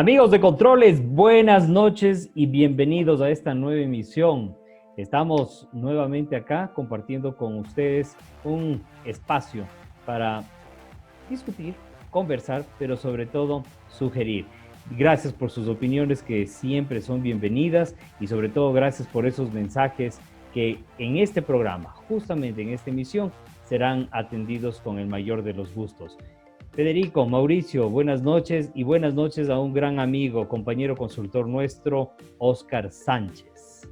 Amigos de Controles, buenas noches y bienvenidos a esta nueva emisión. Estamos nuevamente acá compartiendo con ustedes un espacio para discutir, conversar, pero sobre todo sugerir. Gracias por sus opiniones que siempre son bienvenidas y sobre todo gracias por esos mensajes que en este programa, justamente en esta emisión, serán atendidos con el mayor de los gustos. Federico, Mauricio, buenas noches y buenas noches a un gran amigo, compañero consultor nuestro, Óscar Sánchez.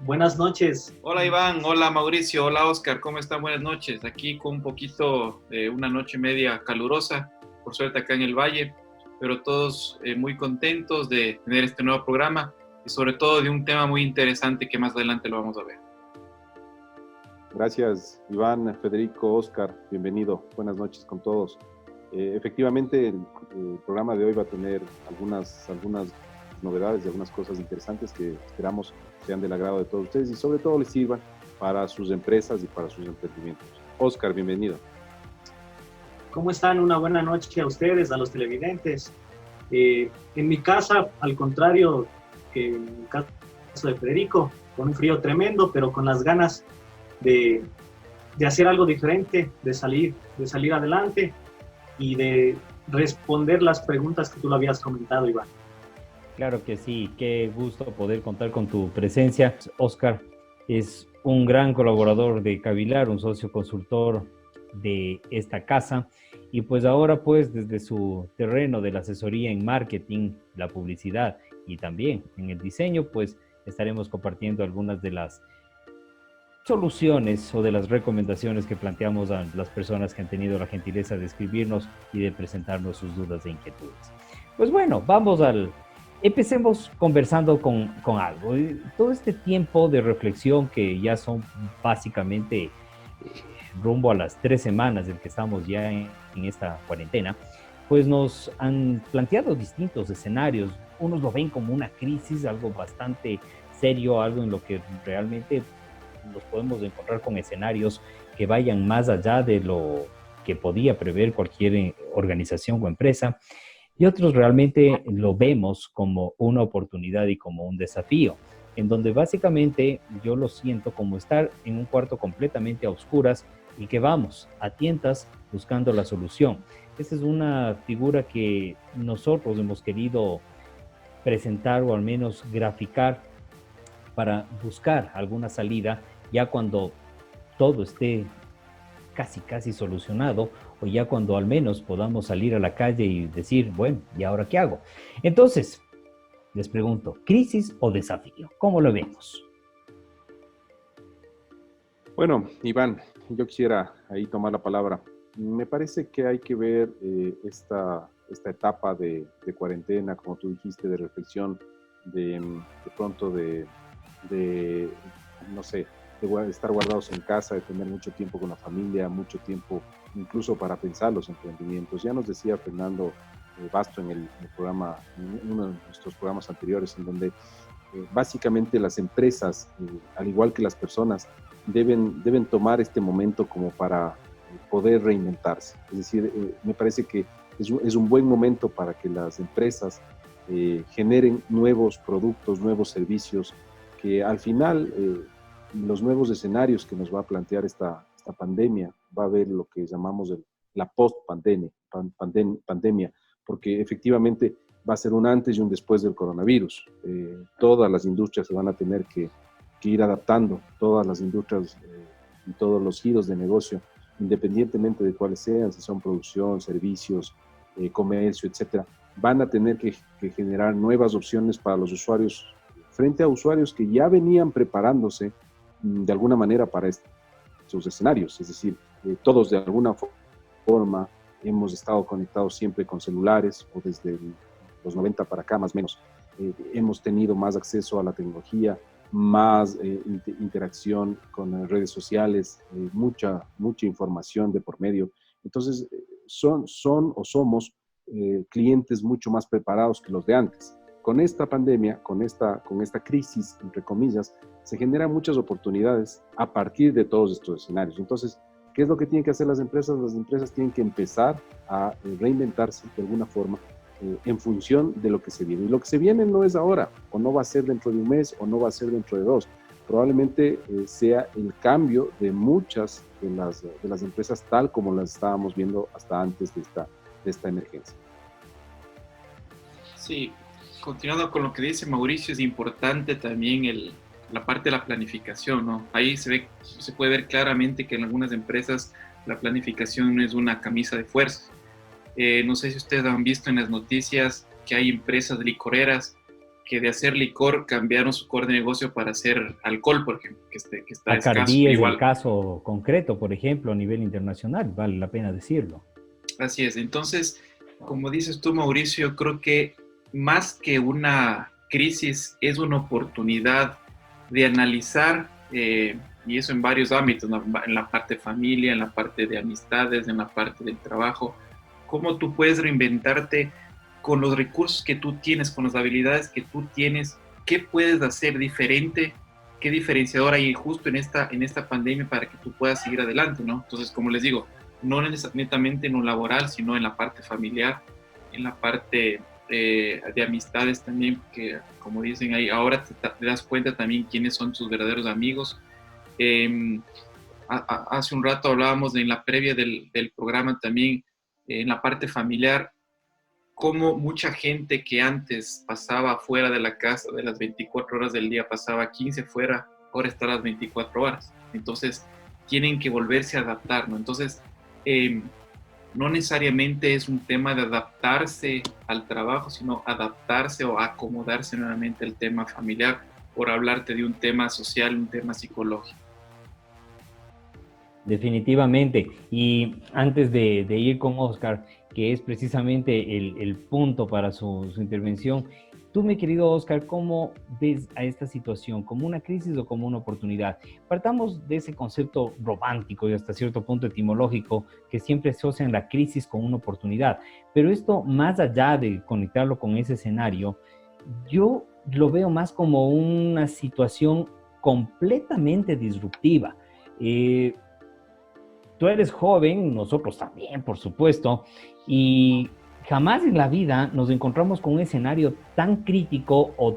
Buenas noches. Hola Iván, hola Mauricio, hola Óscar, ¿cómo están? Buenas noches. Aquí con un poquito de una noche media calurosa, por suerte acá en el Valle, pero todos muy contentos de tener este nuevo programa y sobre todo de un tema muy interesante que más adelante lo vamos a ver. Gracias, Iván, Federico, Óscar, bienvenido. Buenas noches con todos. Efectivamente, el programa de hoy va a tener algunas novedades y algunas cosas interesantes que esperamos sean del agrado de todos ustedes y sobre todo les sirvan para sus empresas y para sus emprendimientos. Óscar, bienvenido. ¿Cómo están? Una buena noche a ustedes, a los televidentes. En mi casa, al contrario que en el caso de Federico, con un frío tremendo, pero con las ganas de hacer algo diferente, de salir adelante y de responder las preguntas que tú lo habías comentado, Iván. Claro que sí, qué gusto poder contar con tu presencia. Óscar es un gran colaborador de Cavilar, un socio consultor de esta casa y pues ahora pues desde su terreno de la asesoría en marketing, la publicidad y también en el diseño pues estaremos compartiendo algunas de las soluciones o de las recomendaciones que planteamos a las personas que han tenido la gentileza de escribirnos y de presentarnos sus dudas e inquietudes. Pues bueno, empecemos conversando con algo. Todo este tiempo de reflexión que ya son básicamente rumbo a las 3 semanas en que estamos ya en esta cuarentena, pues nos han planteado distintos escenarios. Unos lo ven como una crisis, algo bastante serio, algo en lo que realmente nos podemos encontrar con escenarios que vayan más allá de lo que podía prever cualquier organización o empresa. Y otros realmente lo vemos como una oportunidad y como un desafío, en donde básicamente yo lo siento como estar en un cuarto completamente a oscuras y que vamos a tientas buscando la solución. Esta es una figura que nosotros hemos querido presentar o al menos graficar para buscar alguna salida ya cuando todo esté casi solucionado o ya cuando al menos podamos salir a la calle y decir, bueno, ¿y ahora qué hago? Entonces, les pregunto, ¿crisis o desafío? ¿Cómo lo vemos? Bueno, Iván, yo quisiera ahí tomar la palabra. Me parece que hay que ver esta etapa de cuarentena, como tú dijiste, de reflexión, de pronto no sé, de estar guardados en casa, de tener mucho tiempo con la familia, mucho tiempo incluso para pensar los emprendimientos. Ya nos decía Fernando Basto en el programa, en uno de nuestros programas anteriores, en donde básicamente las empresas, al igual que las personas, deben tomar este momento como para poder reinventarse. Es decir, me parece que es un buen momento para que las empresas generen nuevos productos, nuevos servicios, que al final los nuevos escenarios que nos va a plantear esta pandemia, va a haber lo que llamamos la post-pandemia, porque efectivamente va a ser un antes y un después del coronavirus. Todas las industrias se van a tener que ir adaptando, todas las industrias y todos los giros de negocio, independientemente de cuáles sean, si son producción, servicios, comercio, etcétera, van a tener que generar nuevas opciones para los usuarios, frente a usuarios que ya venían preparándose de alguna manera para estos escenarios. Es decir, todos de alguna forma hemos estado conectados siempre con celulares, o desde los 90 para acá más o menos, hemos tenido más acceso a la tecnología, más interacción con redes sociales, mucha información de por medio. Entonces, somos clientes mucho más preparados que los de antes. Con esta pandemia, con esta crisis, entre comillas, se generan muchas oportunidades a partir de todos estos escenarios. Entonces, ¿qué es lo que tienen que hacer las empresas? Las empresas tienen que empezar a reinventarse de alguna forma, en función de lo que se viene. Y lo que se viene no es ahora, o no va a ser dentro de un mes, o no va a ser dentro de dos. Probablemente sea el cambio de muchas de las empresas tal como las estábamos viendo hasta antes de esta emergencia. Sí, continuando con lo que dice Mauricio, es importante también la parte de la planificación, ¿no? Ahí se puede ver claramente que en algunas empresas la planificación no es una camisa de fuerza. No sé si ustedes han visto en las noticias que hay empresas licoreras que de hacer licor cambiaron su core de negocio para hacer alcohol, por ejemplo, que está escaso. Bacardí es el caso concreto, por ejemplo, a nivel internacional, vale la pena decirlo. Así es. Entonces, como dices tú, Mauricio, yo creo que más que una crisis es una oportunidad de analizar, y eso en varios ámbitos, ¿no? En la parte de familia, en la parte de amistades, en la parte del trabajo, cómo tú puedes reinventarte con los recursos que tú tienes, con las habilidades que tú tienes, qué puedes hacer diferente, qué diferenciador hay justo en esta pandemia para que tú puedas seguir adelante, ¿no? Entonces, como les digo, no netamente en lo laboral, sino en la parte familiar, en la parte de amistades también, que como dicen ahí, ahora te das cuenta también quiénes son tus verdaderos amigos. Hace un rato hablábamos en la previa del programa también, en la parte familiar, cómo mucha gente que antes pasaba fuera de la casa de las 24 horas del día, pasaba 15 fuera, ahora está a las 24 horas. Entonces, tienen que volverse a adaptar, ¿no? Entonces, no necesariamente es un tema de adaptarse al trabajo, sino adaptarse o acomodarse nuevamente al tema familiar, por hablarte de un tema social, un tema psicológico. Definitivamente. Y antes de ir con Oscar, que es precisamente el punto para su intervención, tú, mi querido Oscar, ¿cómo ves a esta situación? ¿Como una crisis o como una oportunidad? Partamos de ese concepto romántico y hasta cierto punto etimológico que siempre asocian la crisis con una oportunidad. Pero esto, más allá de conectarlo con ese escenario, yo lo veo más como una situación completamente disruptiva. Tú eres joven, nosotros también, por supuesto, y jamás en la vida nos encontramos con un escenario tan crítico o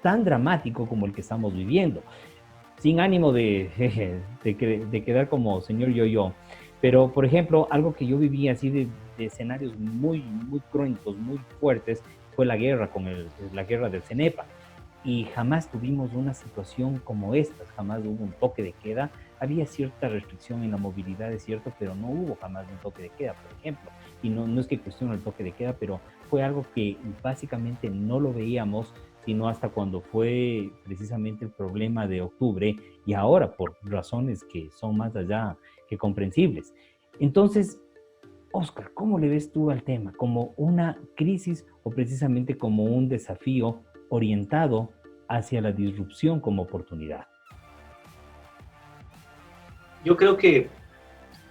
tan dramático como el que estamos viviendo. Sin ánimo de quedar como señor yo-yo, pero, por ejemplo, algo que yo viví así de escenarios muy, muy crónicos, muy fuertes, fue la guerra la guerra del CENEPA. Y jamás tuvimos una situación como esta, jamás hubo un toque de queda. Había cierta restricción en la movilidad, es cierto, pero no hubo jamás un toque de queda, por ejemplo. Y no es que cuestiono el toque de queda, pero fue algo que básicamente no lo veíamos, sino hasta cuando fue precisamente el problema de octubre, y ahora por razones que son más allá que comprensibles. Entonces, Oscar, ¿cómo le ves tú al tema? ¿Como una crisis o precisamente como un desafío orientado hacia la disrupción como oportunidad? Yo creo que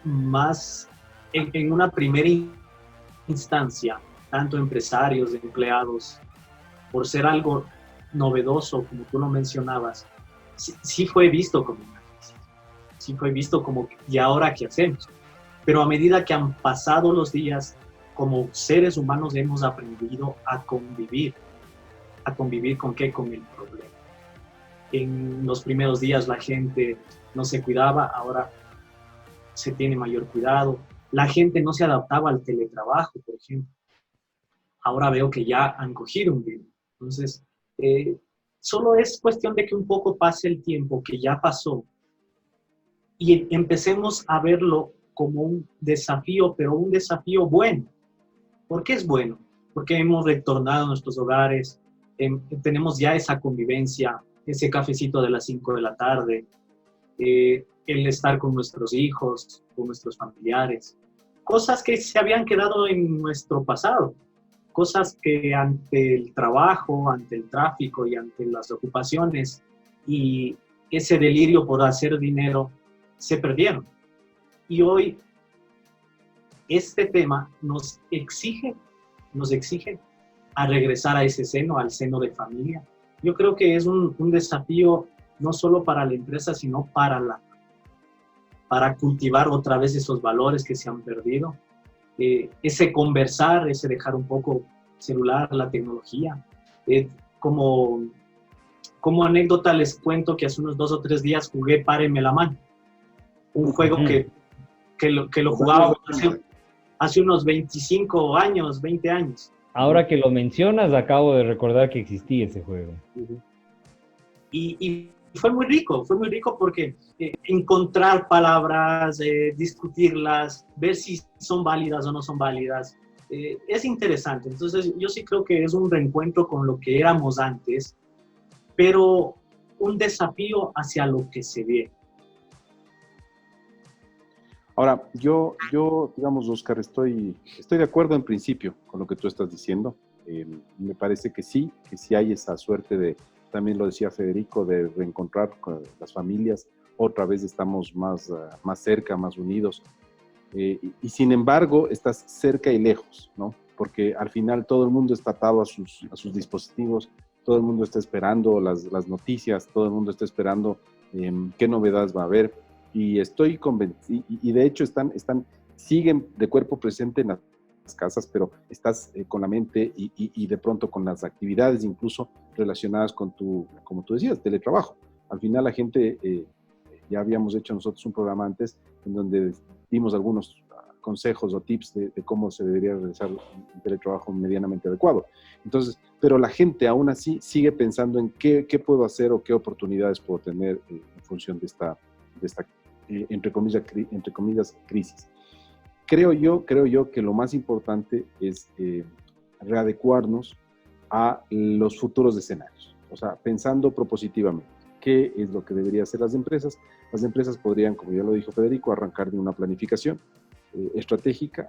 más en una primera instancia, tanto empresarios, empleados, por ser algo novedoso, como tú lo mencionabas, sí fue visto como una crisis, sí fue visto como, ¿y ahora qué hacemos? Pero a medida que han pasado los días, como seres humanos hemos aprendido a convivir. ¿A convivir con qué? Con el problema. En los primeros días la gente no se cuidaba, ahora se tiene mayor cuidado. La gente no se adaptaba al teletrabajo, por ejemplo. Ahora veo que ya han cogido un virus. Entonces, solo es cuestión de que un poco pase el tiempo que ya pasó y empecemos a verlo como un desafío, pero un desafío bueno. ¿Por qué es bueno? Porque hemos retornado a nuestros hogares, tenemos ya esa convivencia, ese cafecito de las 5 de la tarde, el estar con nuestros hijos, con nuestros familiares, cosas que se habían quedado en nuestro pasado, cosas que ante el trabajo, ante el tráfico y ante las ocupaciones y ese delirio por hacer dinero se perdieron. Y hoy este tema nos exige a regresar a ese seno, al seno de familia. Yo creo que es un desafío no solo para la empresa, sino para cultivar otra vez esos valores que se han perdido. Ese conversar, ese dejar un poco celular, la tecnología. Como anécdota les cuento que hace unos 2 o 3 días jugué Páreme la mano, un juego que lo jugaba hace unos 25 años, 20 años. Ahora que lo mencionas, acabo de recordar que existía ese juego. Y fue muy rico porque encontrar palabras, discutirlas, ver si son válidas o no son válidas, es interesante. Entonces yo sí creo que es un reencuentro con lo que éramos antes, pero un desafío hacia lo que se ve. Ahora, yo digamos, Oscar, estoy de acuerdo en principio con lo que tú estás diciendo. Me parece que sí hay esa suerte de, también lo decía Federico, de reencontrar con las familias. Otra vez estamos más cerca, más unidos. Y sin embargo, estás cerca y lejos, ¿no? Porque al final todo el mundo está atado a sus dispositivos, todo el mundo está esperando las noticias, todo el mundo está esperando qué novedades va a haber. Y estoy convencido, y de hecho siguen de cuerpo presente en las casas, pero estás con la mente y de pronto con las actividades incluso relacionadas con como tú decías, teletrabajo. Al final la gente, ya habíamos hecho nosotros un programa antes en donde dimos algunos consejos o tips de cómo se debería realizar un teletrabajo medianamente adecuado. Entonces, pero la gente aún así sigue pensando en qué puedo hacer o qué oportunidades puedo tener en función de esta entre comillas, crisis. Creo yo que lo más importante es readecuarnos a los futuros escenarios. O sea, pensando propositivamente, ¿qué es lo que deberían hacer las empresas? Las empresas podrían, como ya lo dijo Federico, arrancar de una planificación estratégica.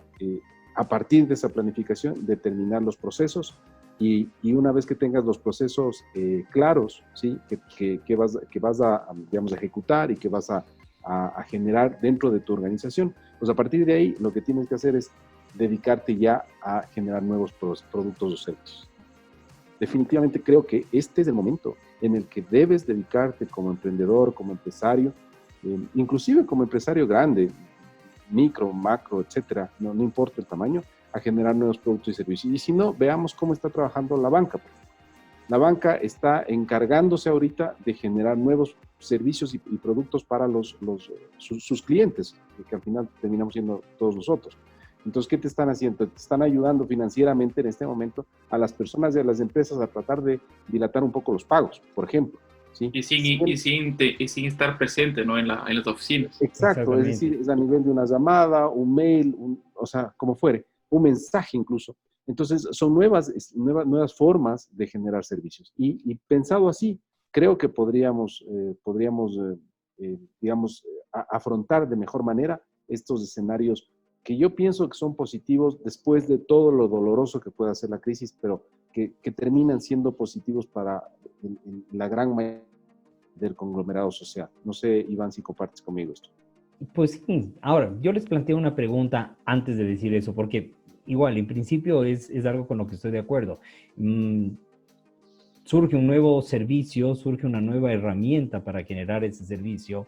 A partir de esa planificación, determinar los procesos y una vez que tengas los procesos claros, ¿sí? que vas a, digamos, a ejecutar y que vas a generar dentro de tu organización, pues a partir de ahí lo que tienes que hacer es dedicarte ya a generar nuevos productos o servicios. Definitivamente creo que este es el momento en el que debes dedicarte como emprendedor, como empresario, inclusive como empresario grande, micro, macro, etcétera, no importa el tamaño, a generar nuevos productos y servicios. Y si no, veamos cómo está trabajando la banca. La banca está encargándose ahorita de generar nuevos servicios y productos para sus clientes, que al final terminamos siendo todos nosotros. Entonces, ¿qué te están haciendo? Te están ayudando financieramente en este momento a las personas y a las empresas a tratar de dilatar un poco los pagos, por ejemplo. ¿Sí? Y sin estar presente, ¿no? en las oficinas. Exacto, es decir, es a nivel de una llamada, un mail, o sea, como fuere, un mensaje incluso. Entonces, son nuevas formas de generar servicios. Y pensado así, creo que podríamos digamos, afrontar de mejor manera estos escenarios que yo pienso que son positivos después de todo lo doloroso que pueda ser la crisis, pero que terminan siendo positivos para la gran mayoría del conglomerado social. No sé, Iván, si compartes conmigo esto. Pues sí. Ahora, yo les planteo una pregunta antes de decir eso, porque igual, en principio es algo con lo que estoy de acuerdo. Surge un nuevo servicio, surge una nueva herramienta para generar ese servicio.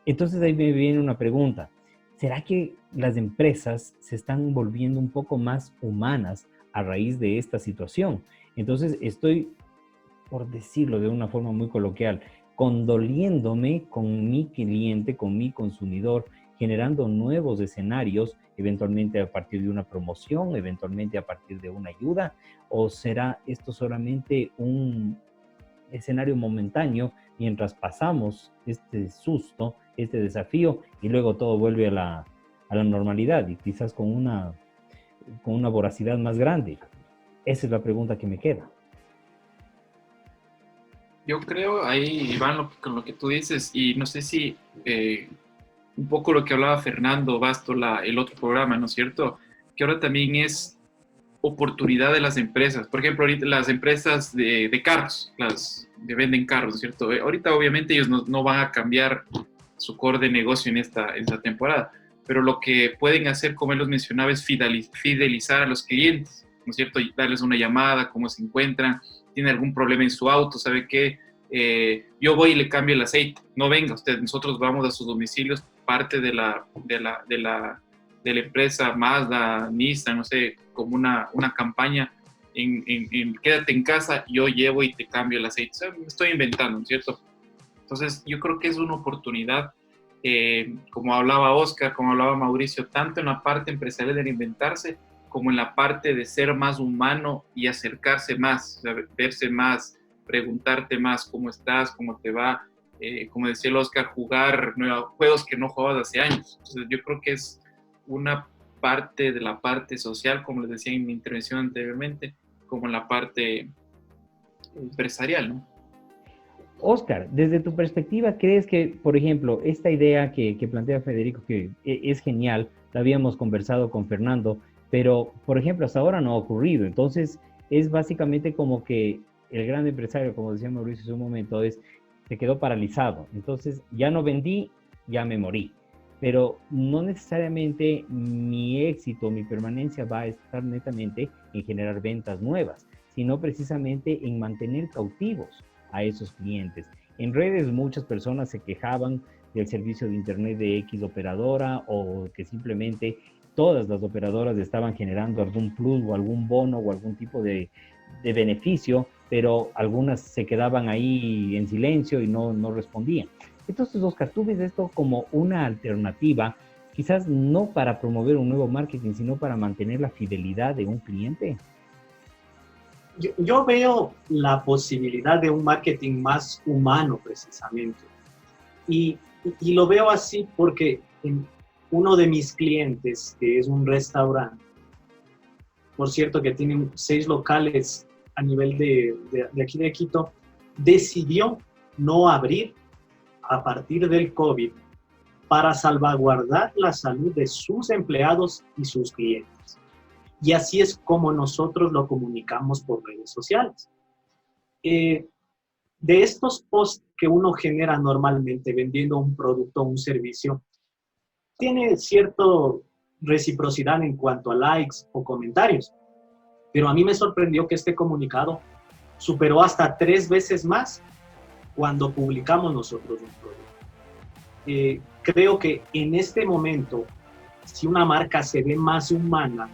Entonces ahí me viene una pregunta. ¿Será que las empresas se están volviendo un poco más humanas a raíz de esta situación? Entonces estoy, por decirlo de una forma muy coloquial, condoliéndome con mi cliente, con mi consumidor, generando nuevos escenarios, eventualmente a partir de una promoción, eventualmente a partir de una ayuda, o será esto solamente un escenario momentáneo mientras pasamos este susto, este desafío, y luego todo vuelve a la normalidad y quizás con una voracidad más grande? Esa es la pregunta que me queda. Yo creo ahí, Iván, con lo que tú dices, y no sé si un poco lo que hablaba Fernando Basto el otro programa, ¿no es cierto? Que ahora también es oportunidad de las empresas. Por ejemplo, ahorita las empresas de carros, las que venden carros, ¿no es cierto? Ahorita obviamente ellos no van a cambiar su core de negocio en esta temporada, pero lo que pueden hacer, como él los mencionaba, es fidelizar a los clientes, ¿no es cierto? Y darles una llamada, cómo se encuentran, tiene algún problema en su auto, ¿sabe qué? Yo voy y le cambio el aceite, no venga usted, nosotros vamos a sus domicilios, parte de la empresa Mazda, Nissan, no sé, como una campaña quédate en casa, yo llevo y te cambio el aceite. O sea, me estoy inventando, ¿no es cierto? Entonces, yo creo que es una oportunidad, como hablaba Oscar, como hablaba Mauricio, tanto en la parte empresarial de reinventarse, como en la parte de ser más humano y acercarse más, o sea, verse más, preguntarte más cómo estás, cómo te va, como decía el Oscar, jugar juegos que no jugabas hace años. Entonces, yo creo que es una parte de la parte social, como les decía en mi intervención anteriormente, como en la parte empresarial, ¿no? Oscar, desde tu perspectiva, ¿crees que, por ejemplo, esta idea que plantea Federico, que es genial, la habíamos conversado con Fernando, pero, por ejemplo, hasta ahora no ha ocurrido? Entonces, es básicamente como que el gran empresario, como decía Mauricio hace un momento, se quedó paralizado. Entonces, ya no vendí, ya me morí. Pero no necesariamente mi éxito, mi permanencia va a estar netamente en generar ventas nuevas, sino precisamente en mantener cautivos a esos clientes. En redes muchas personas se quejaban del servicio de internet de X operadora, o que simplemente todas las operadoras estaban generando algún plus o algún bono o algún tipo de beneficio, pero algunas se quedaban ahí en silencio y no respondían. Entonces, Oscar, ¿tú ves esto como una alternativa, quizás no para promover un nuevo marketing, sino para mantener la fidelidad de un cliente? Yo veo la posibilidad de un marketing más humano, precisamente. Y, y lo veo así porque uno de mis clientes, que es un restaurante, por cierto, que tiene 6 locales a nivel de aquí de Quito, decidió no abrir a partir del COVID para salvaguardar la salud de sus empleados y sus clientes. Y así es como nosotros lo comunicamos por redes sociales. De estos posts que uno genera normalmente vendiendo un producto o un servicio, tiene cierta reciprocidad en cuanto a likes o comentarios. Pero a mí me sorprendió que este comunicado superó hasta 3 veces más cuando publicamos nosotros un producto. Creo que en este momento, si una marca se ve más humana,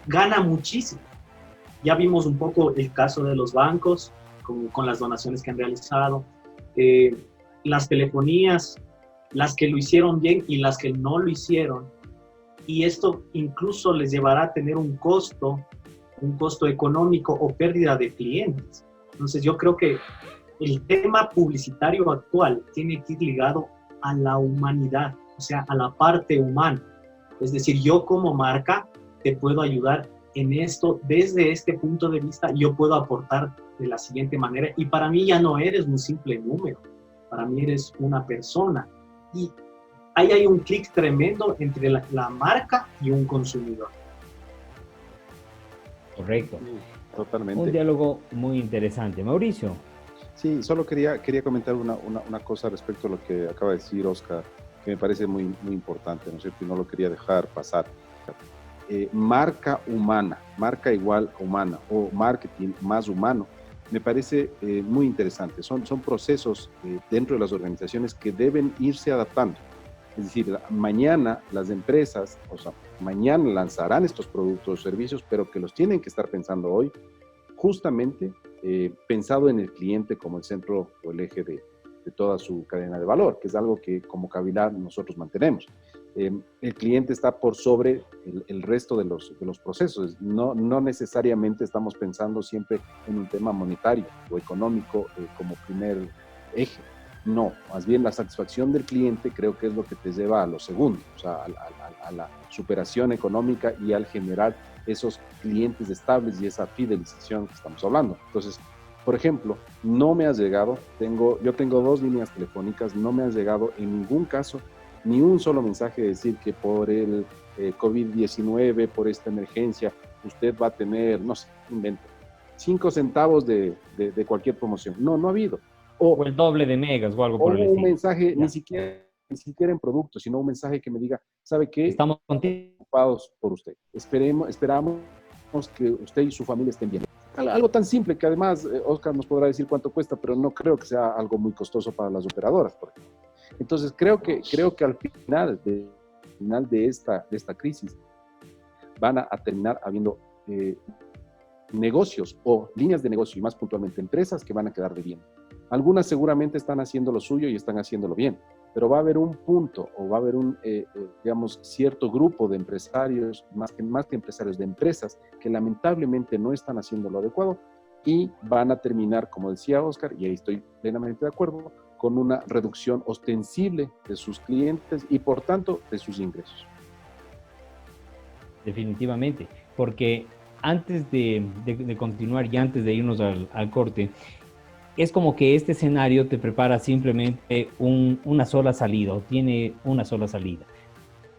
gana muchísimo. Ya vimos un poco el caso de los bancos con las donaciones que han realizado, las telefonías, las que lo hicieron bien y las que no lo hicieron. Y esto incluso les llevará a tener un costo económico o pérdida de clientes. Entonces yo creo que el tema publicitario actual tiene que ir ligado a la humanidad, o sea, a la parte humana. Es decir, yo como marca te puedo ayudar en esto, desde este punto de vista, yo puedo aportar de la siguiente manera. Y para mí ya no eres un simple número, para mí eres una persona. Y ahí hay un clic tremendo entre la marca y un consumidor. Correcto. Totalmente. Un diálogo muy interesante. Mauricio. Sí, solo quería comentar una cosa respecto a lo que acaba de decir Oscar, que me parece muy, muy importante, ¿no es cierto? Y no lo quería dejar pasar. Marca humana, marca igual humana, o marketing más humano, me parece muy interesante. Son procesos dentro de las organizaciones que deben irse adaptando. Es decir, mañana las empresas, o sea, mañana lanzarán estos productos o servicios, pero que los tienen que estar pensando hoy, justamente pensado en el cliente como el centro o el eje de toda su cadena de valor, que es algo que como Cavilar nosotros mantenemos. El cliente está por sobre el resto de los procesos. No necesariamente estamos pensando siempre en un tema monetario o económico como primer eje. No, más bien la satisfacción del cliente creo que es lo que te lleva a lo segundo, o sea, a la superación económica y al generar esos clientes estables y esa fidelización que estamos hablando. Entonces, por ejemplo, no me has llegado, yo tengo 2 líneas telefónicas, no me has llegado en ningún caso ni un solo mensaje de decir que por el COVID-19, por esta emergencia, usted va a tener, no sé, invento, 5 centavos de cualquier promoción. No ha habido. O el doble de megas o algo por el estilo. Un mensaje, ni siquiera en producto, sino un mensaje que me diga, ¿sabe qué? Estamos contigo. Preocupados por usted. Esperamos que usted y su familia estén bien. Algo tan simple que además Oscar nos podrá decir cuánto cuesta, pero no creo que sea algo muy costoso para las operadoras, por ejemplo. Entonces creo que al final de esta crisis van a terminar habiendo negocios o líneas de negocio, y más puntualmente empresas, que van a quedar debiendo. Algunas seguramente están haciendo lo suyo y están haciéndolo bien, pero va a haber un punto o va a haber un, digamos, cierto grupo de empresarios, más que empresarios, de empresas, que lamentablemente no están haciendo lo adecuado y van a terminar, como decía Oscar, y ahí estoy plenamente de acuerdo, con una reducción ostensible de sus clientes y, por tanto, de sus ingresos. Definitivamente, porque antes de continuar y antes de irnos al corte, es como que este escenario te prepara simplemente una sola salida, o tiene una sola salida: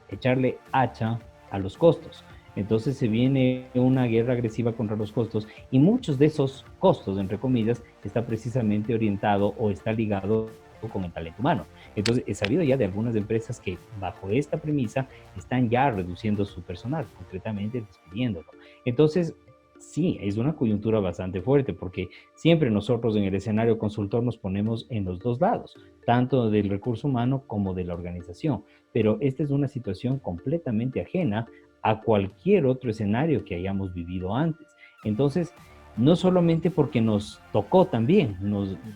echarle hacha a los costos. Entonces se viene una guerra agresiva contra los costos, y muchos de esos costos, entre comillas, está precisamente orientado o está ligado con el talento humano. Entonces, he sabido ya de algunas empresas que bajo esta premisa están ya reduciendo su personal, concretamente despidiéndolo. Entonces, sí, es una coyuntura bastante fuerte, porque siempre nosotros en el escenario consultor nos ponemos en los dos lados, tanto del recurso humano como de la organización. Pero esta es una situación completamente ajena a cualquier otro escenario que hayamos vivido antes. Entonces, no solamente porque nos tocó también,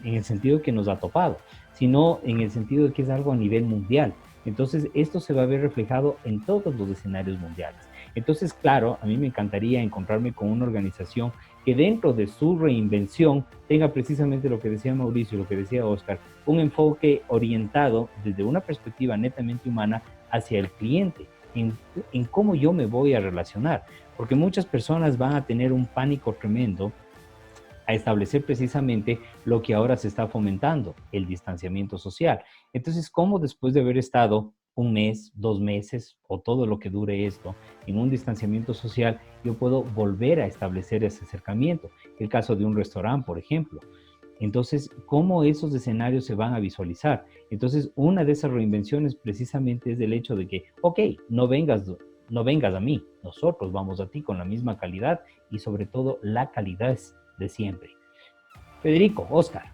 en el sentido que nos ha topado, sino en el sentido de que es algo a nivel mundial. Entonces, esto se va a ver reflejado en todos los escenarios mundiales. Entonces, claro, a mí me encantaría encontrarme con una organización que dentro de su reinvención tenga precisamente lo que decía Mauricio, lo que decía Oscar, un enfoque orientado desde una perspectiva netamente humana hacia el cliente, en cómo yo me voy a relacionar, porque muchas personas van a tener un pánico tremendo a establecer precisamente lo que ahora se está fomentando, el distanciamiento social. Entonces, ¿cómo después de haber estado un mes, 2 meses o todo lo que dure esto en un distanciamiento social, yo puedo volver a establecer ese acercamiento? El caso de un restaurante, por ejemplo. Entonces, ¿cómo esos escenarios se van a visualizar? Entonces, una de esas reinvenciones precisamente es el hecho de que, ok, no vengas a mí, nosotros vamos a ti con la misma calidad y sobre todo la calidad de siempre. Federico, Oscar.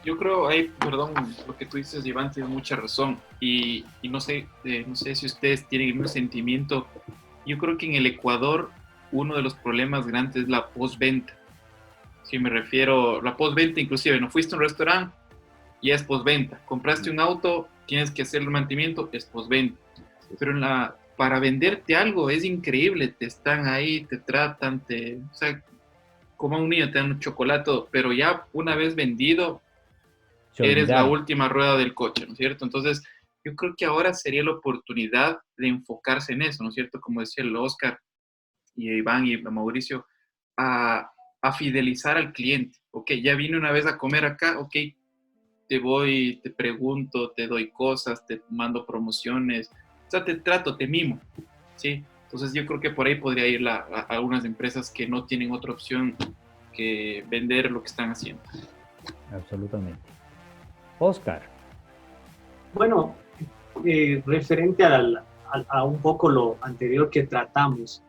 Yo creo, ahí, perdón, lo que tú dices, Iván, tiene mucha razón. Y no sé si ustedes tienen el mismo sentimiento. Yo creo que en el Ecuador uno de los problemas grandes es la postventa. Si me refiero, la postventa, inclusive, no fuiste a un restaurante, ya es postventa. Compraste un auto, tienes que hacer el mantenimiento, es postventa. Pero para venderte algo es increíble, te están ahí, te tratan, o sea, como a un niño te dan un chocolate, pero ya una vez vendido, eres la última rueda del coche, ¿no es cierto? Entonces, yo creo que ahora sería la oportunidad de enfocarse en eso, ¿no es cierto? Como decía el Oscar y Iván y Mauricio, a fidelizar al cliente. Ok, ya vine una vez a comer acá, ok, te pregunto, te doy cosas, te mando promociones, o sea, te trato, te mimo, ¿sí? Entonces yo creo que por ahí podría ir a algunas empresas que no tienen otra opción que vender lo que están haciendo. Absolutamente. Oscar. Bueno, referente a un poco lo anterior que tratamos,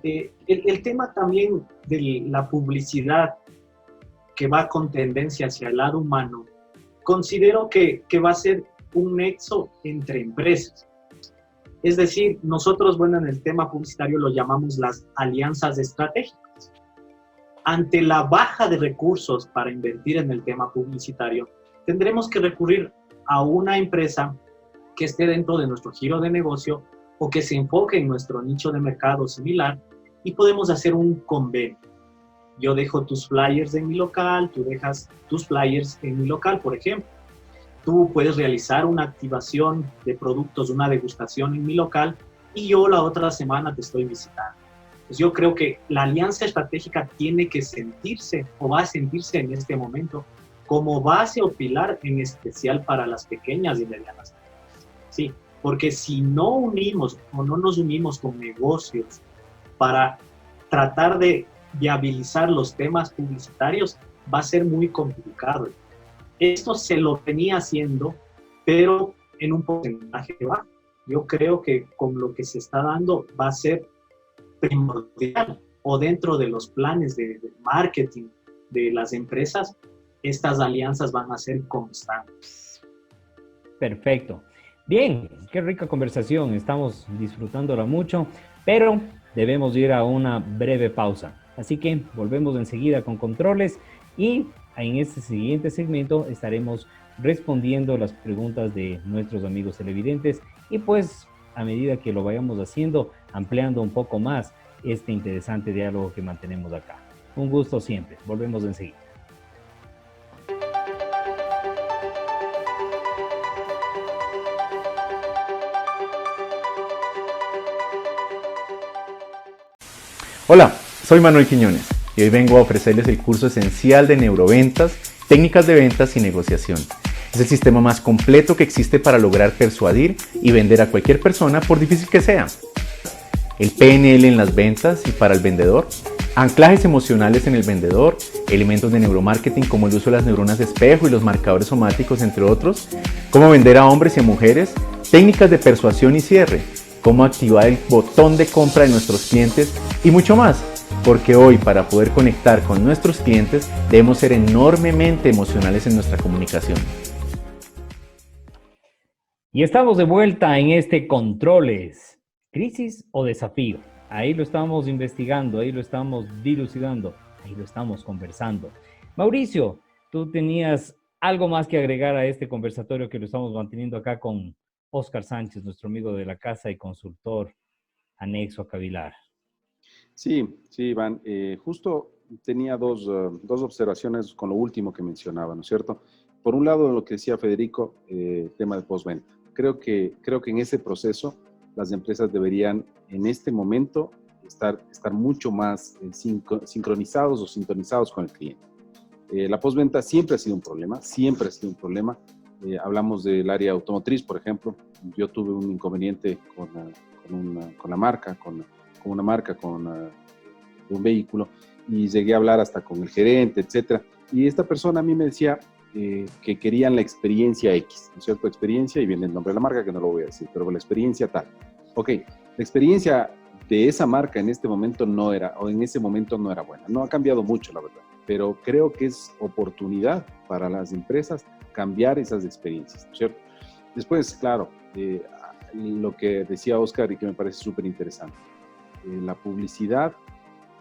el tema también de la publicidad que va con tendencia hacia el lado humano, considero que va a ser un nexo entre empresas. Es decir, nosotros, bueno, en el tema publicitario lo llamamos las alianzas estratégicas. Ante la baja de recursos para invertir en el tema publicitario, tendremos que recurrir a una empresa que esté dentro de nuestro giro de negocio o que se enfoque en nuestro nicho de mercado similar, y podemos hacer un convenio. Yo dejo tus flyers en mi local, tú dejas tus flyers en mi local, por ejemplo. Tú puedes realizar una activación de productos, una degustación en mi local, y yo la otra semana te estoy visitando. Pues yo creo que la alianza estratégica tiene que sentirse, o va a sentirse en este momento, como base o pilar en especial para las pequeñas y medianas empresas. Sí, porque si no unimos o no nos unimos con negocios para tratar de viabilizar los temas publicitarios, va a ser muy complicado. Esto se lo venía haciendo, pero en un porcentaje bajo. Yo creo que con lo que se está dando va a ser primordial, o dentro de los planes de marketing de las empresas, estas alianzas van a ser constantes. Perfecto. Bien, qué rica conversación, estamos disfrutándola mucho, pero debemos ir a una breve pausa. Así que volvemos enseguida con controles y en este siguiente segmento estaremos respondiendo las preguntas de nuestros amigos televidentes y pues a medida que lo vayamos haciendo, ampliando un poco más este interesante diálogo que mantenemos acá. Un gusto siempre. Volvemos enseguida. Hola, soy Manuel Quiñones y hoy vengo a ofrecerles el curso esencial de neuroventas, técnicas de ventas y negociación. Es el sistema más completo que existe para lograr persuadir y vender a cualquier persona por difícil que sea. El PNL en las ventas y para el vendedor, anclajes emocionales en el vendedor, elementos de neuromarketing como el uso de las neuronas de espejo y los marcadores somáticos, entre otros, cómo vender a hombres y a mujeres, técnicas de persuasión y cierre, cómo activar el botón de compra de nuestros clientes y mucho más, porque hoy para poder conectar con nuestros clientes debemos ser enormemente emocionales en nuestra comunicación. Y estamos de vuelta en este Controles, crisis o desafío. Ahí lo estamos investigando, ahí lo estamos dilucidando, ahí lo estamos conversando. Mauricio, tú tenías algo más que agregar a este conversatorio que lo estamos manteniendo acá con Óscar Sánchez, nuestro amigo de la casa y consultor anexo a Cavilar. Sí, Iván. Justo tenía dos observaciones con lo último que mencionaba, ¿no es cierto? Por un lado, lo que decía Federico, tema de postventa. Creo que en ese proceso las empresas deberían, en este momento, estar mucho más sincronizados o sintonizados con el cliente. La postventa siempre ha sido un problema, hablamos del área automotriz, por ejemplo. Yo tuve un inconveniente con una marca, con un vehículo, y llegué a hablar hasta con el gerente, etcétera. Y esta persona a mí me decía que querían la experiencia X, ¿no es cierto? Experiencia, y viene el nombre de la marca, que no lo voy a decir, pero la experiencia tal. Ok, la experiencia de esa marca en ese momento no era buena. No ha cambiado mucho, la verdad, pero creo que es oportunidad para las empresas cambiar esas experiencias, ¿no es cierto? Después, claro, lo que decía Óscar y que me parece súper interesante, la publicidad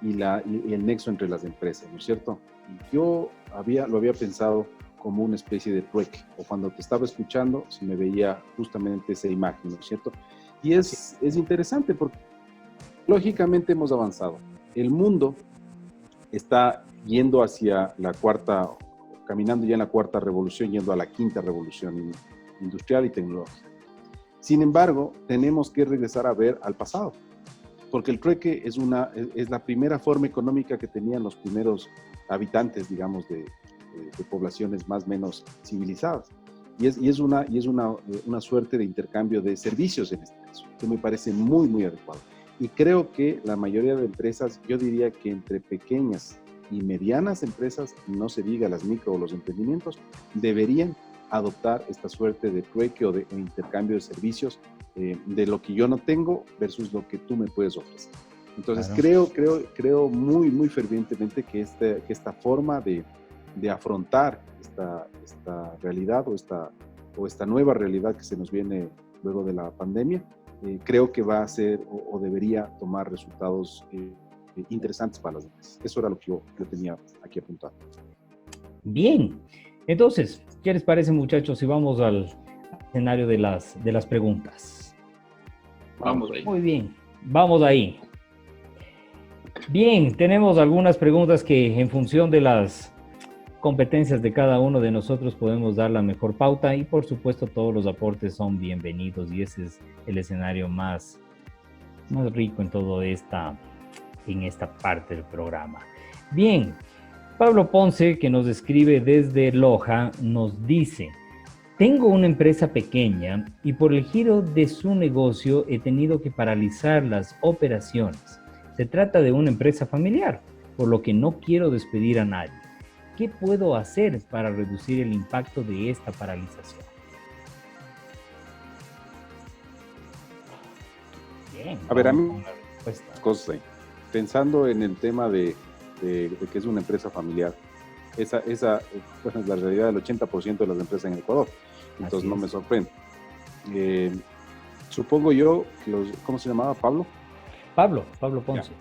y el nexo entre las empresas, ¿no es cierto? Yo lo había pensado como una especie de trueque, o cuando te estaba escuchando se me veía justamente esa imagen, ¿no es cierto? Y es interesante porque lógicamente hemos avanzado. El mundo está yendo hacia caminando ya en la cuarta revolución, yendo a la quinta revolución industrial y tecnológica. Sin embargo, tenemos que regresar a ver al pasado, porque el trueque es la primera forma económica que tenían los primeros habitantes, digamos, de poblaciones más o menos civilizadas. Y es una suerte de intercambio de servicios en este caso, que me parece muy, muy adecuado. Y creo que la mayoría de empresas, yo diría que entre pequeñas y medianas empresas, no se diga las micro o los emprendimientos, deberían adoptar esta suerte de trueque o de intercambio de servicios, de lo que yo no tengo versus lo que tú me puedes ofrecer. Entonces, claro, creo muy, muy fervientemente que esta forma de afrontar esta realidad o esta nueva realidad que se nos viene luego de la pandemia, creo que va a ser o debería tomar resultados interesantes para las empresas. Eso era lo que yo tenía aquí apuntado. Bien, entonces, ¿qué les parece, muchachos, si vamos al escenario de las preguntas? Vamos ahí. Muy bien, vamos ahí. Bien, tenemos algunas preguntas que en función de las competencias de cada uno de nosotros podemos dar la mejor pauta y por supuesto todos los aportes son bienvenidos y ese es el escenario más rico en esta parte del programa. Bien, Pablo Ponce, que nos escribe desde Loja, nos dice: tengo una empresa pequeña y por el giro de su negocio he tenido que paralizar las operaciones. Se trata de una empresa familiar, por lo que no quiero despedir a nadie. ¿Qué puedo hacer para reducir el impacto de esta paralización? Bien. A ver, a mí, cosas ahí. Pensando en el tema de que es una empresa familiar, esa es la realidad del 80% de las empresas en Ecuador. Entonces no me sorprende. Supongo yo que ¿cómo se llamaba? ¿Pablo? Pablo Ponce.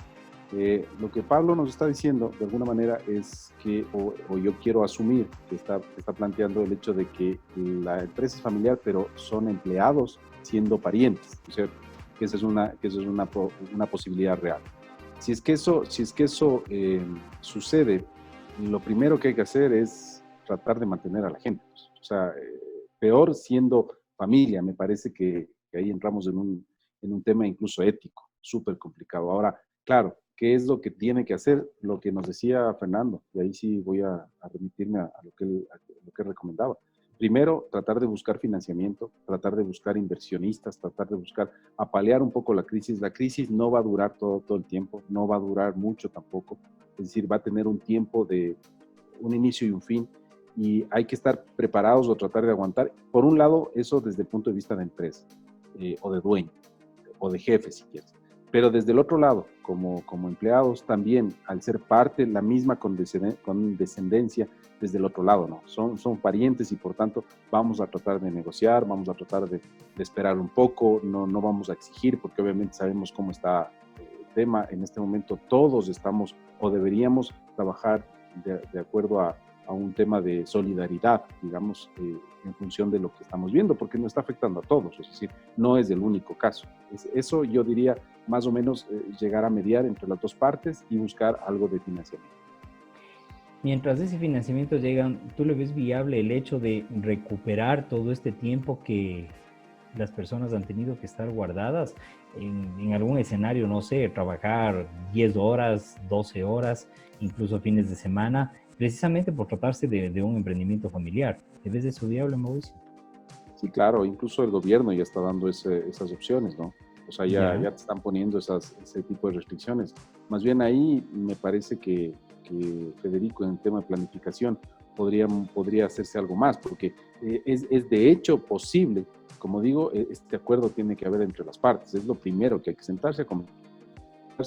Lo que Pablo nos está diciendo, de alguna manera, es que, o yo quiero asumir que está planteando el hecho de que la empresa es familiar, pero son empleados siendo parientes, ¿no es cierto? Que esa es una posibilidad real. Si es que eso sucede, lo primero que hay que hacer es tratar de mantener a la gente. O sea, peor siendo familia, me parece que ahí entramos en un tema incluso ético, súper complicado. Ahora, claro, ¿qué es lo que tiene que hacer? Lo que nos decía Fernando, y ahí sí voy a remitirme a lo que él recomendaba. Primero, tratar de buscar financiamiento, tratar de buscar inversionistas, tratar de buscar apalear un poco la crisis. La crisis no va a durar todo el tiempo, no va a durar mucho tampoco. Es decir, va a tener un tiempo de un inicio y un fin, y hay que estar preparados o tratar de aguantar. Por un lado, eso desde el punto de vista de empresa, o de dueño, o de jefe, si quieres. Pero desde el otro lado, como empleados, también, al ser parte, la misma condescendencia desde el otro lado, ¿no? Son parientes y por tanto vamos a tratar de negociar, vamos a tratar de esperar un poco, no vamos a exigir, porque obviamente sabemos cómo está el tema. En este momento todos estamos o deberíamos trabajar de acuerdo a un tema de solidaridad, digamos, en función de lo que estamos viendo, porque nos está afectando a todos, es decir, no es el único caso. Eso yo diría más o menos llegar a mediar entre las dos partes y buscar algo de financiamiento. Mientras ese financiamiento llega, ¿tú le ves viable el hecho de recuperar todo este tiempo que las personas han tenido que estar guardadas en algún escenario, no sé, trabajar 10 horas, 12 horas, incluso fines de semana, precisamente por tratarse de un emprendimiento familiar? ¿Le ves eso viable, Mauricio? Sí, claro, incluso el gobierno ya está dando esas opciones, ¿no? O sea, ya te están poniendo ese tipo de restricciones. Más bien ahí me parece que Federico, en el tema de planificación, podría hacerse algo más, porque es de hecho posible. Como digo, este acuerdo tiene que haber entre las partes. Es lo primero que hay que sentarse a conversar.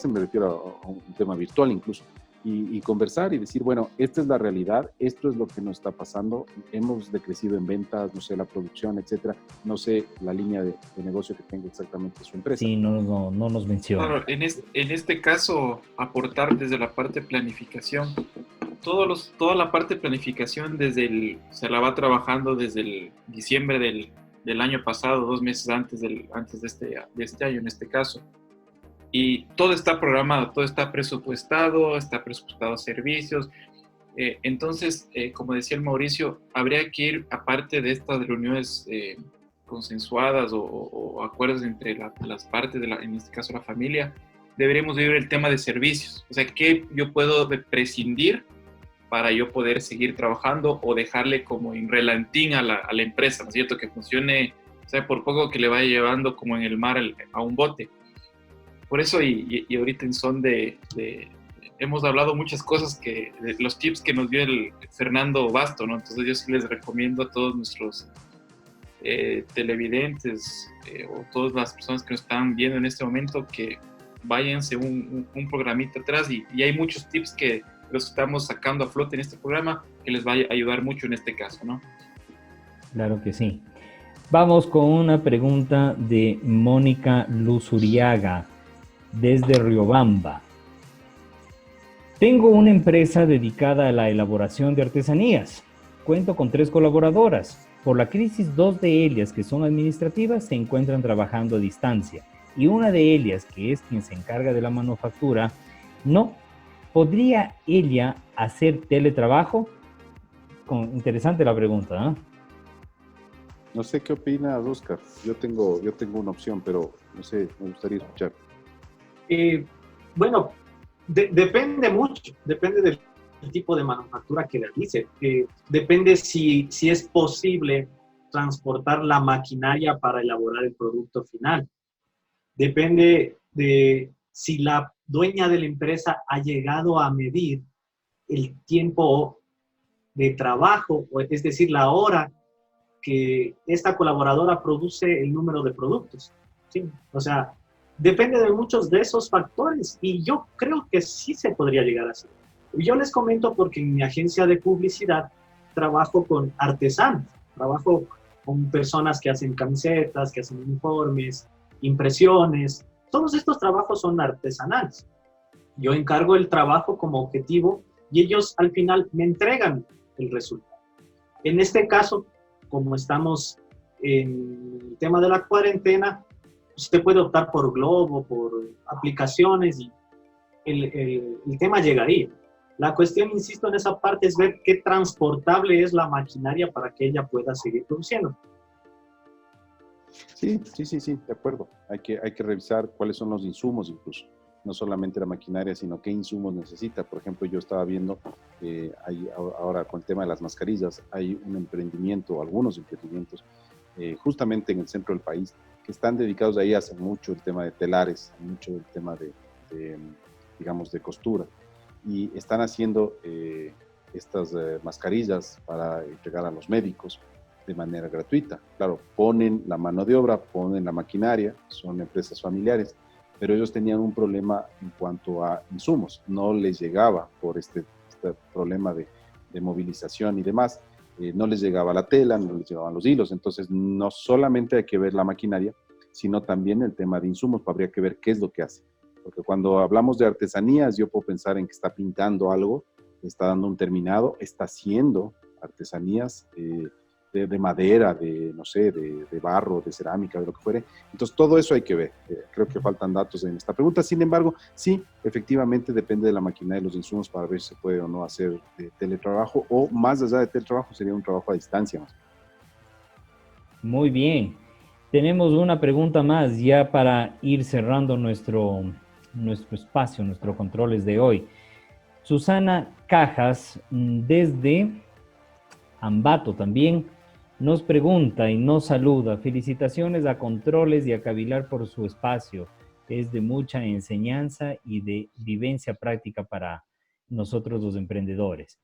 Me refiero a un tema virtual incluso. Y conversar y decir, bueno, esta es la realidad, esto es lo que nos está pasando, hemos decrecido en ventas, no sé, la producción, etcétera, no sé la línea de negocio que tenga exactamente su empresa. Sí, no nos menciona. Claro, en este caso, aportar desde la parte de planificación, toda la parte de planificación se la va trabajando desde el diciembre del año pasado, 2 meses antes de este año en este caso. Y todo está programado, todo está presupuestado servicios. Entonces, como decía el Mauricio, habría que ir, aparte de estas reuniones consensuadas o acuerdos entre las partes, en este caso la familia, deberíamos ver el tema de servicios. O sea, ¿qué yo puedo prescindir para yo poder seguir trabajando o dejarle como en relantín a la empresa, ¿no es cierto? Que funcione, o sea, por poco que le vaya llevando como en el mar a un bote. Por eso, y ahorita en son hemos hablado muchas cosas los tips que nos dio el Fernando Basto, ¿no? Entonces yo sí les recomiendo a todos nuestros televidentes o todas las personas que nos están viendo en este momento que váyanse un programita atrás y hay muchos tips que los estamos sacando a flote en este programa que les va a ayudar mucho en este caso, ¿no? Claro que sí. Vamos con una pregunta de Mónica Luzuriaga desde Riobamba. Tengo una empresa dedicada a la elaboración de artesanías. Cuento con 3 colaboradoras. Por la crisis, 2 de ellas, que son administrativas, se encuentran trabajando a distancia. Y una de ellas, que es quien se encarga de la manufactura, no. ¿Podría ella hacer teletrabajo? Interesante la pregunta, ¿eh? No sé qué opinas, Oscar. Yo tengo una opción, pero no sé, me gustaría escuchar. Bueno, depende mucho, depende del tipo de manufactura que realice. Depende si es posible transportar la maquinaria para elaborar el producto final. Depende de si la dueña de la empresa ha llegado a medir el tiempo de trabajo, es decir, la hora que esta colaboradora produce el número de productos, ¿sí? O sea, depende de muchos de esos factores y yo creo que sí se podría llegar a hacer. Yo les comento porque en mi agencia de publicidad trabajo con artesanos, trabajo con personas que hacen camisetas, que hacen uniformes, impresiones. Todos estos trabajos son artesanales. Yo encargo el trabajo como objetivo y ellos al final me entregan el resultado. En este caso, como estamos en el tema de la cuarentena, usted puede optar por Globo, por aplicaciones y el tema llegaría. La cuestión, insisto, en esa parte es ver qué transportable es la maquinaria para que ella pueda seguir produciendo. Sí, de acuerdo. Hay que revisar cuáles son los insumos incluso. No solamente la maquinaria, sino qué insumos necesita. Por ejemplo, yo estaba viendo, ahora con el tema de las mascarillas, hay un emprendimiento, algunos emprendimientos, justamente en el centro del país, que están dedicados ahí, hacen mucho el tema de telares, mucho el tema digamos, de costura. Y están haciendo estas mascarillas para entregar a los médicos de manera gratuita. Claro, ponen la mano de obra, ponen la maquinaria, son empresas familiares, pero ellos tenían un problema en cuanto a insumos. No les llegaba por este problema de movilización y demás. No les llegaba la tela, no les llegaban los hilos. Entonces, no solamente hay que ver la maquinaria, sino también el tema de insumos. Habría que ver qué es lo que hace. Porque cuando hablamos de artesanías, yo puedo pensar en que está pintando algo, está dando un terminado, está haciendo artesanías de madera, no sé, de barro, de cerámica, de lo que fuere. Entonces, todo eso hay que ver. Creo que faltan datos en esta pregunta. Sin embargo, sí, efectivamente depende de la máquina y los insumos para ver si se puede o no hacer teletrabajo, o más allá de teletrabajo sería un trabajo a distancia más. Muy bien. Tenemos una pregunta más ya para ir cerrando nuestro espacio, nuestro controles de hoy. Susana Cajas, desde Ambato también, nos pregunta y nos saluda. Felicitaciones a Controles y a Cavilar por su espacio. Es de mucha enseñanza y de vivencia práctica para nosotros los emprendedores.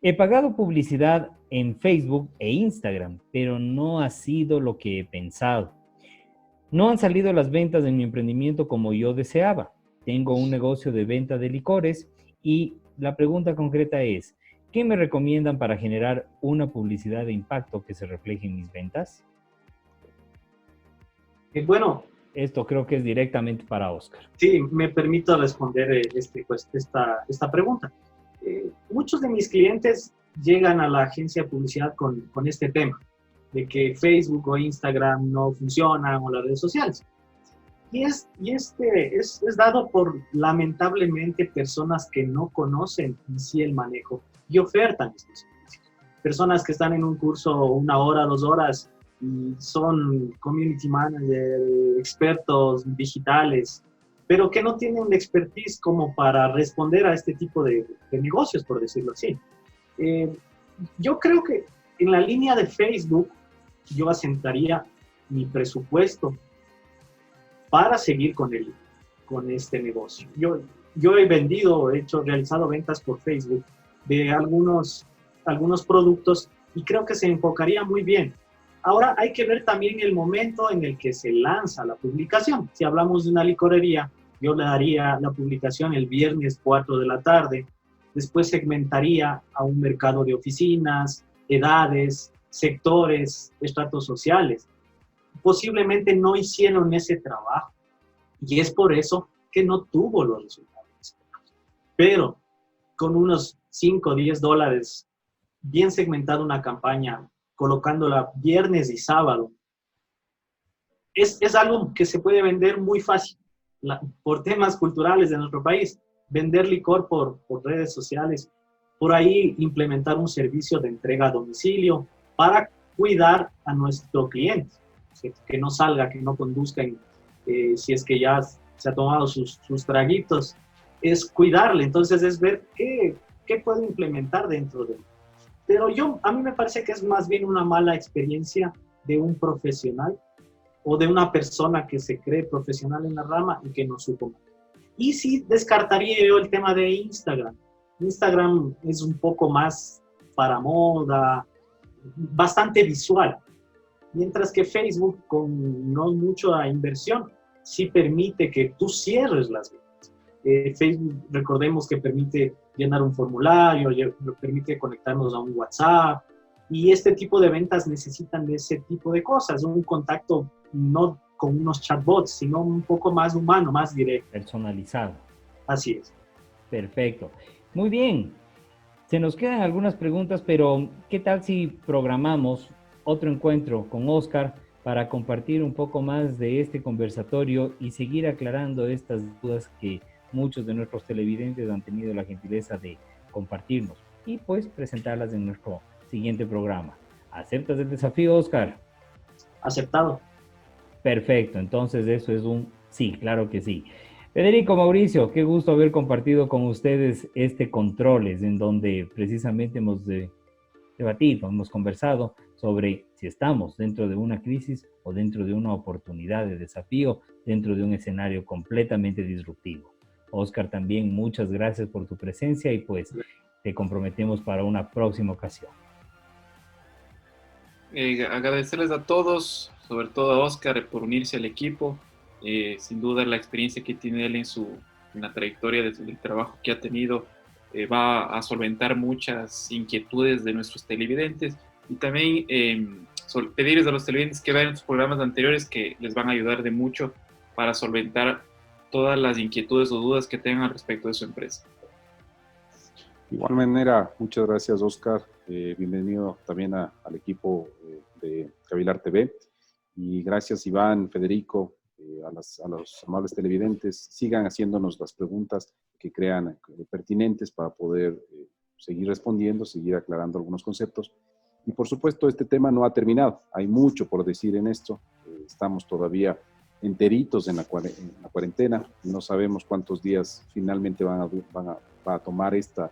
He pagado publicidad en Facebook e Instagram, pero no ha sido lo que he pensado. No han salido las ventas en mi emprendimiento como yo deseaba. Tengo un negocio de venta de licores y la pregunta concreta es, ¿qué me recomiendan para generar una publicidad de impacto que se refleje en mis ventas? Bueno, esto creo que es directamente para Oscar. Sí, me permito responder esta pregunta. Muchos de mis clientes llegan a la agencia de publicidad con este tema, de que Facebook o Instagram no funcionan o las redes sociales. Y es dado por, lamentablemente, personas que no conocen en sí el manejo y ofertan estos servicios. Personas que están en un curso 1 hora, 2 horas, y son community manager, expertos digitales, pero que no tienen la expertise como para responder a este tipo de negocios, por decirlo así. Yo creo que en la línea de Facebook, yo asentaría mi presupuesto para seguir con este negocio. Yo he realizado ventas por Facebook de algunos productos y creo que se enfocaría muy bien. Ahora hay que ver también el momento en el que se lanza la publicación. Si hablamos de una licorería, yo le daría la publicación el viernes 4 de la tarde, después segmentaría a un mercado de oficinas, edades, sectores, estratos sociales. Posiblemente no hicieron ese trabajo y es por eso que no tuvo los resultados. Pero con unos 5 o 10 dólares, bien segmentada una campaña, colocándola viernes y sábado, es algo que se puede vender muy fácil por temas culturales de nuestro país. Vender licor por redes sociales, por ahí implementar un servicio de entrega a domicilio para cuidar a nuestro cliente, que no salga, que no conduzca si es que ya se ha tomado sus traguitos, es cuidarle. Entonces es ver qué puede implementar dentro de él. Pero a mí me parece que es más bien una mala experiencia de un profesional o de una persona que se cree profesional en la rama y que no supo. Y sí descartaría yo el tema de Instagram. Instagram es un poco más para moda, bastante visual. Mientras que Facebook, con no mucha inversión, sí permite que tú cierres las ventas. Facebook, recordemos que permite llenar un formulario, permite conectarnos a un WhatsApp, y este tipo de ventas necesitan de ese tipo de cosas, un contacto no con unos chatbots, sino un poco más humano, más directo. Personalizado. Así es. Perfecto. Muy bien. Se nos quedan algunas preguntas, pero ¿qué tal si programamos otro encuentro con Oscar para compartir un poco más de este conversatorio y seguir aclarando estas dudas que muchos de nuestros televidentes han tenido la gentileza de compartirnos y pues presentarlas en nuestro siguiente programa? ¿Aceptas el desafío, Oscar? Aceptado. Perfecto, entonces eso es un sí, claro que sí. Federico, Mauricio, qué gusto haber compartido con ustedes este Controles, en donde precisamente hemos debatido, hemos conversado sobre si estamos dentro de una crisis o dentro de una oportunidad de desafío, dentro de un escenario completamente disruptivo. Oscar, también muchas gracias por tu presencia y pues te comprometemos para una próxima ocasión. Agradecerles a todos, sobre todo a Oscar, por unirse al equipo. Sin duda la experiencia que tiene él en la trayectoria del trabajo que ha tenido va a solventar muchas inquietudes de nuestros televidentes y también pedirles a los televidentes que vean sus programas anteriores que les van a ayudar de mucho para solventar todas las inquietudes o dudas que tengan respecto de su empresa. De igual manera, muchas gracias, Oscar. Bienvenido también al equipo de Cavilar TV. Y gracias, Iván, Federico, a los amables televidentes. Sigan haciéndonos las preguntas que crean pertinentes para poder seguir respondiendo, seguir aclarando algunos conceptos. Y por supuesto, este tema no ha terminado. Hay mucho por decir en esto. Estamos todavía enteritos en la cuarentena. No sabemos cuántos días finalmente va a tomar esta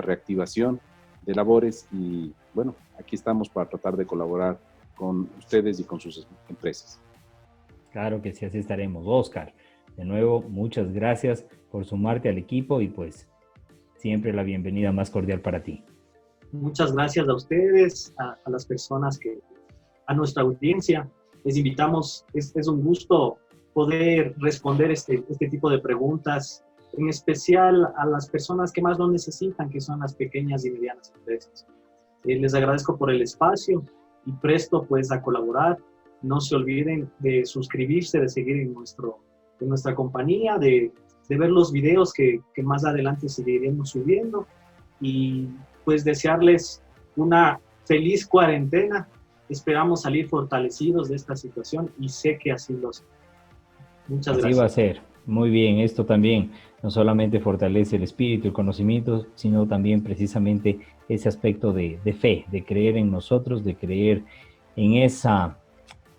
reactivación de labores y bueno, aquí estamos para tratar de colaborar con ustedes y con sus empresas. Claro que sí, así estaremos. Oscar, de nuevo, muchas gracias por sumarte al equipo y pues siempre la bienvenida más cordial para ti. Muchas gracias a ustedes, a las personas a nuestra audiencia. Les invitamos, es un gusto poder responder este tipo de preguntas, en especial a las personas que más lo necesitan, que son las pequeñas y medianas empresas. Les agradezco por el espacio y presto pues a colaborar. No se olviden de suscribirse, de seguir en nuestra compañía, de ver los videos que más adelante seguiremos subiendo y pues desearles una feliz cuarentena. Esperamos salir fortalecidos de esta situación y sé que así lo será. Muchas gracias. Así va a ser. Muy bien, esto también no solamente fortalece el espíritu, el conocimiento, sino también precisamente ese aspecto de fe, de creer en nosotros, de creer en esa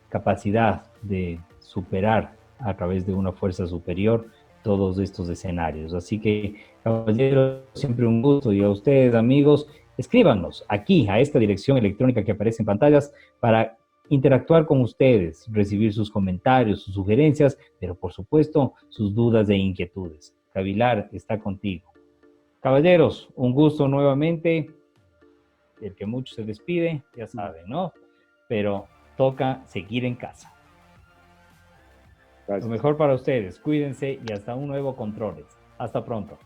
capacidad de superar a través de una fuerza superior todos estos escenarios. Así que, caballeros, siempre un gusto. Y a ustedes, amigos, escríbanos aquí a esta dirección electrónica que aparece en pantallas para interactuar con ustedes, recibir sus comentarios, sus sugerencias, pero por supuesto sus dudas e inquietudes. Cavilar está contigo. Caballeros, un gusto nuevamente. El que mucho se despide, ya saben, ¿no? Pero toca seguir en casa. Gracias. Lo mejor para ustedes. Cuídense y hasta un nuevo Controles. Hasta pronto.